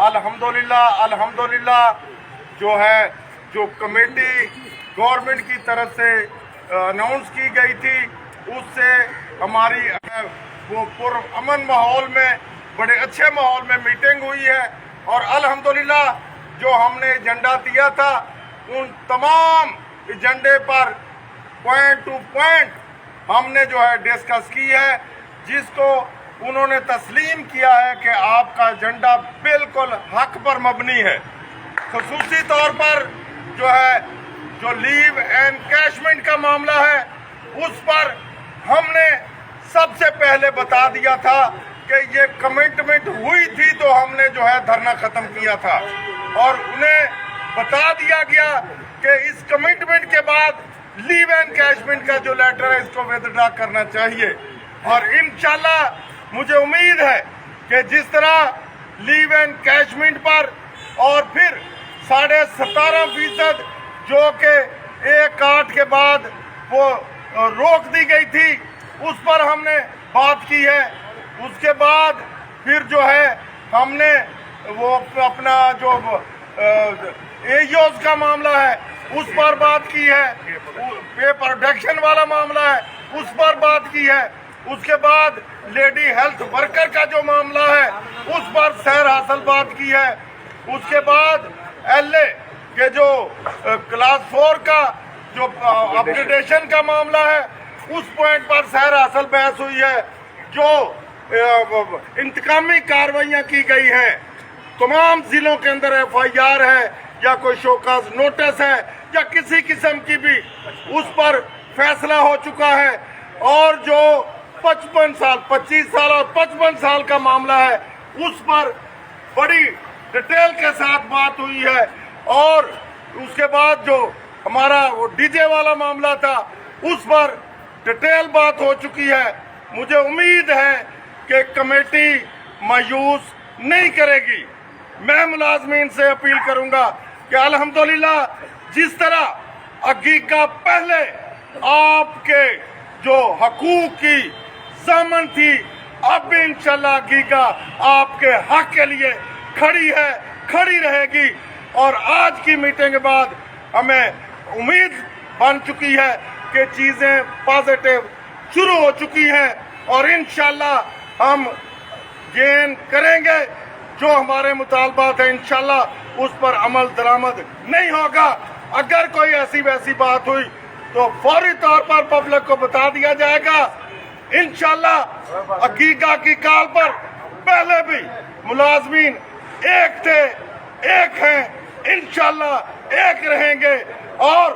अल्हम्दुलिल्लाह जो है जो कमेटी गवर्नमेंट की तरफ से अनाउंस की गई थी उससे हमारी वो पुरअमन माहौल में बड़े अच्छे माहौल में मीटिंग हुई है और अल्हम्दुलिल्लाह जो हमने एजेंडा दिया था उन तमाम एजेंडे पर पॉइंट टू पॉइंट हमने जो है डिस्कस की है, जिसको उन्होंने तस्लीम किया है कि आपका एजेंडा बिल्कुल हक पर मबनी है। खसूसी तौर पर जो है जो लीव एनकैशमेंट का मामला है उस पर हमने सबसे पहले बता दिया था कि ये कमिटमेंट हुई थी तो हमने जो है धरना ख़त्म किया था और उन्हें बता दिया गया कि इस कमिटमेंट के बाद लीव एनकैशमेंट का जो लेटर है इसको विथड्रॉ करना चाहिए। और इंशाल्लाह मुझे उम्मीद है कि जिस तरह लीव एनकैशमेंट पर और फिर 17.5% जो कि 1/8 के बाद वो रोक दी गई थी उस पर हमने बात की है। उसके बाद फिर जो है हमने वो अपना जो एयोज का मामला है उस पर बात की है, पे प्रोडक्शन वाला मामला है उस पर बात की है। उसके बाद लेडी हेल्थ वर्कर का जो मामला है उस पर सैर हासिल बात की है। उसके बाद एलए के जो क्लास 4 का जो अपग्रेडेशन का मामला है उस पॉइंट पर सैर हासिल बहस हुई है। जो इंतकामी कार्रवाइयाँ की गई हैं, तमाम जिलों के अंदर FIR है या कोई शोकाज नोटिस है या किसी किस्म की भी उस पर फैसला हो चुका है। और जो 25 साल और 55 साल का मामला है उस पर बड़ी डिटेल के साथ बात हुई है। और उसके बाद जो हमारा वो डीजे वाला मामला था उस पर डिटेल बात हो चुकी है। मुझे उम्मीद है कि कमेटी मायूस नहीं करेगी। मैं मुलाजमीन से अपील करूंगा कि अल्हम्दुलिल्लाह जिस तरह अगीका पहले आपके जो हकूक की ज़मानत थी अब इंशाल्लाह अगीका आपके हक के लिए खड़ी है, खड़ी रहेगी। और आज की मीटिंग के बाद हमें उम्मीद बन चुकी है कि चीज़ें पॉजिटिव शुरू हो चुकी हैं और इंशाल्लाह हम गेन करेंगे। जो हमारे मुतालबात है इंशाल्लाह उस पर अमल दरामद नहीं होगा। अगर कोई ऐसी वैसी बात हुई तो फौरी तौर पर पब्लिक को बता दिया जाएगा। इंशाल्लाह अकीका की काल पर पहले भी मुलाजमीन एक थे, एक हैं, इंशाल्लाह एक रहेंगे और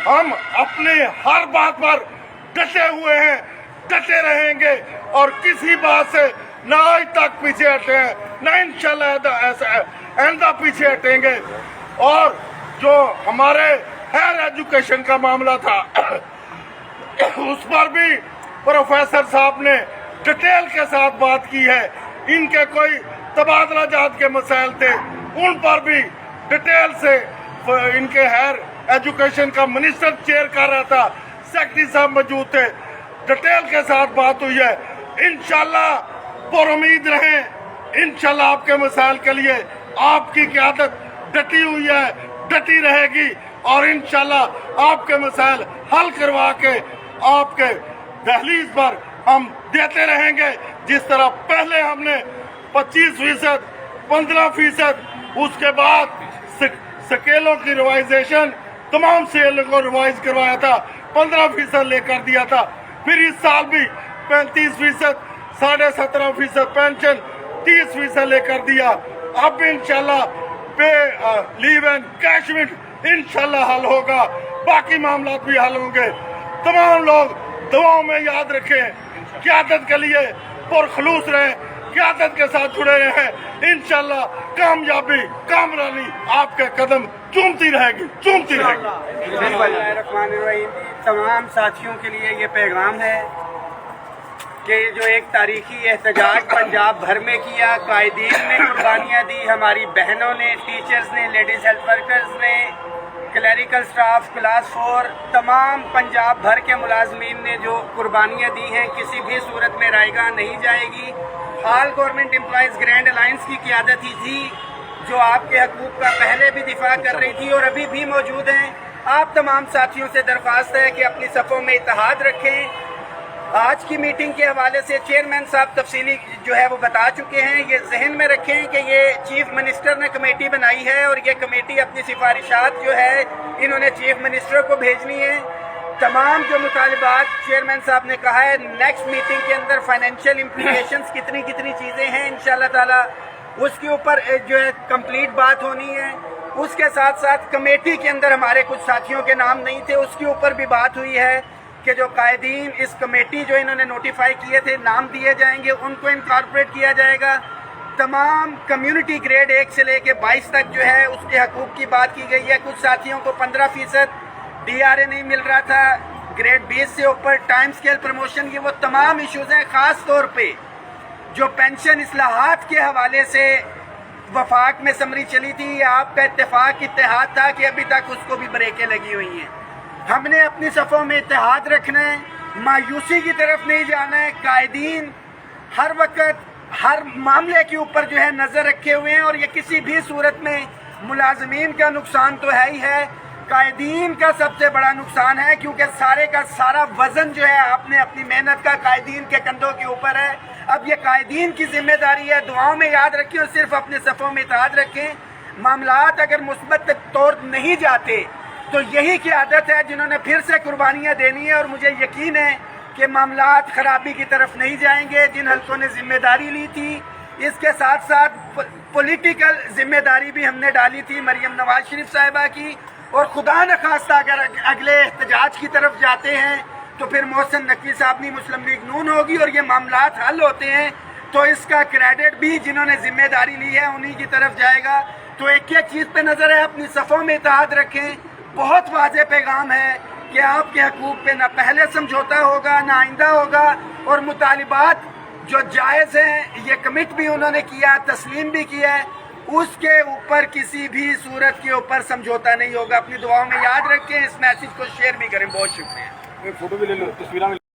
हम अपने हर बात पर डटे हुए हैं, डटे रहेंगे और किसी बात से ना आज तक पीछे हटे हैं ना इंशाल्लाह ऐसा पीछे हटेंगे। और जो हमारे हायर एजुकेशन का मामला था उस पर भी प्रोफेसर साहब ने डिटेल के साथ बात की है। इनके कोई तबादला जात के मसाइल थे उन पर भी डिटेल से इनके हायर एजुकेशन का मिनिस्टर चेयर कर रहा था, सेक्रेटरी साहब मौजूद थे, डिटेल के साथ बात हुई है। इंशाल्लाह पुरुम्मीद रहें, इंशाल्लाह आपके मसाइल के लिए आपकी क़यादत डटी हुई है, डटी रहेगी और इंशाल्लाह आपके मसाइल हल करवा के आपके दहलीज पर हम देते रहेंगे। जिस तरह पहले हमने 25%, 15%, उसके बाद स्केलों की रिवाइजेशन तमाम सेल को रिवाइज करवाया था, 15% लेकर दिया था। फिर इस साल भी 35%, 17.5% पेंशन, 30% लेकर दिया। अब इंशाल्लाह पे लीव एनकैशमेंट इंशाल्लाह हल होगा, बाकी मामला भी हल होंगे। तमाम लोग दुआओं में याद रखें, क़यादत के लिए पुरखलूस रहें, क़यादत के साथ जुड़े रहें। इंशाल्लाह कामयाबी कामरानी आपके कदम चूमती रहेगी, चूमती रहेगी। तमाम साथियों के लिए ये पैगाम है कि जो एक तारीखी एहतजाज पंजाब भर में किया, कायदीन ने कुर्बानियाँ दी, हमारी बहनों ने, टीचर्स ने, लेडीज़ हेल्थ वर्कर्स ने, क्लरिकल स्टाफ, क्लास 4, तमाम पंजाब भर के मुलाजमीन ने जो कुर्बानियाँ दी हैं, किसी भी सूरत में रायगा नहीं जाएगी। हाल गवर्नमेंट एम्प्लॉयज़ ग्रैंड अलायंस की क़यादत ही थी جو آپ کے حقوق کا پہلے بھی دفاع کر رہی تھی اور ابھی بھی موجود ہیں. آپ تمام ساتھیوں سے درخواست ہے کہ اپنی صفوں میں اتحاد رکھیں. آج کی میٹنگ کے حوالے سے چیئرمین صاحب تفصیلی جو ہے وہ بتا چکے ہیں. یہ ذہن میں رکھیں کہ یہ چیف منسٹر نے کمیٹی بنائی ہے اور یہ کمیٹی اپنی سفارشات جو ہے انہوں نے چیف منسٹر کو بھیجنی ہے. تمام جو مطالبات چیئرمین صاحب نے کہا ہے نیکسٹ میٹنگ کے اندر فائنینشیل امپلیکیشنز کتنی چیزیں ہیں انشاءاللہ تعالی اس کے اوپر جو ہے کمپلیٹ بات ہونی ہے. اس کے ساتھ ساتھ کمیٹی کے اندر ہمارے کچھ ساتھیوں کے نام نہیں تھے, اس کے اوپر بھی بات ہوئی ہے کہ جو قائدین اس کمیٹی جو انہوں نے نوٹیفائی کیے تھے نام دیے جائیں گے, ان کو انکارپوریٹ کیا جائے گا. تمام کمیونٹی گریڈ 1 سے لے کے 22 تک جو ہے اس کے حقوق کی بات کی گئی ہے. کچھ ساتھیوں کو 15% DRA نہیں مل رہا تھا, گریڈ 20 سے اوپر ٹائم سکیل پروموشن, یہ وہ تمام ایشوز ہیں. خاص طور پہ جو پینشن اصلاحات کے حوالے سے وفاق میں سمری چلی تھی, یہ آپ کا اتحاد تھا کہ ابھی تک اس کو بھی بریکیں لگی ہوئی ہیں. ہم نے اپنی صفوں میں اتحاد رکھنا ہے, مایوسی کی طرف نہیں جانا ہے. قائدین ہر وقت ہر معاملے کے اوپر جو ہے نظر رکھے ہوئے ہیں اور یہ کسی بھی صورت میں ملازمین کا نقصان تو ہے ہی ہے, قائدین کا سب سے بڑا نقصان ہے کیونکہ سارے کا سارا وزن جو ہے آپ نے اپنی محنت کا قائدین کے کندھوں کے اوپر ہے. اب یہ قائدین کی ذمہ داری ہے. دعاؤں میں یاد رکھیں اور صرف اپنے صفوں میں اتحاد رکھیں. معاملات اگر مثبت طور نہیں جاتے تو یہی قیادت ہے جنہوں نے پھر سے قربانیاں دینی ہے اور مجھے یقین ہے کہ معاملات خرابی کی طرف نہیں جائیں گے. جن حلقوں نے ذمہ داری لی تھی اس کے ساتھ ساتھ پولیٹیکل ذمہ داری بھی ہم نے ڈالی تھی مریم نواز شریف صاحبہ کی, اور خدا نخواستہ اگر اگلے احتجاج کی طرف جاتے ہیں تو پھر محسن نقوی صاحب نے مسلم لیگ نون ہوگی اور یہ معاملات حل ہوتے ہیں تو اس کا کریڈٹ بھی جنہوں نے ذمہ داری لی ہے انہی کی طرف جائے گا. تو ایک چیز پہ نظر ہے, اپنی صفوں میں اتحاد رکھیں. بہت واضح پیغام ہے کہ آپ کے حقوق پہ نہ پہلے سمجھوتا ہوگا نہ آئندہ ہوگا, اور مطالبات جو جائز ہیں یہ کمٹ بھی انہوں نے کیا, تسلیم بھی کیا ہے, اس کے اوپر کسی بھی صورت کے اوپر سمجھوتا نہیں ہوگا. اپنی دعاؤں میں یاد رکھیں, اس میسج کو شیئر بھی کریں. بہت شکریہ. فوٹو بھی لے لو, تصویریں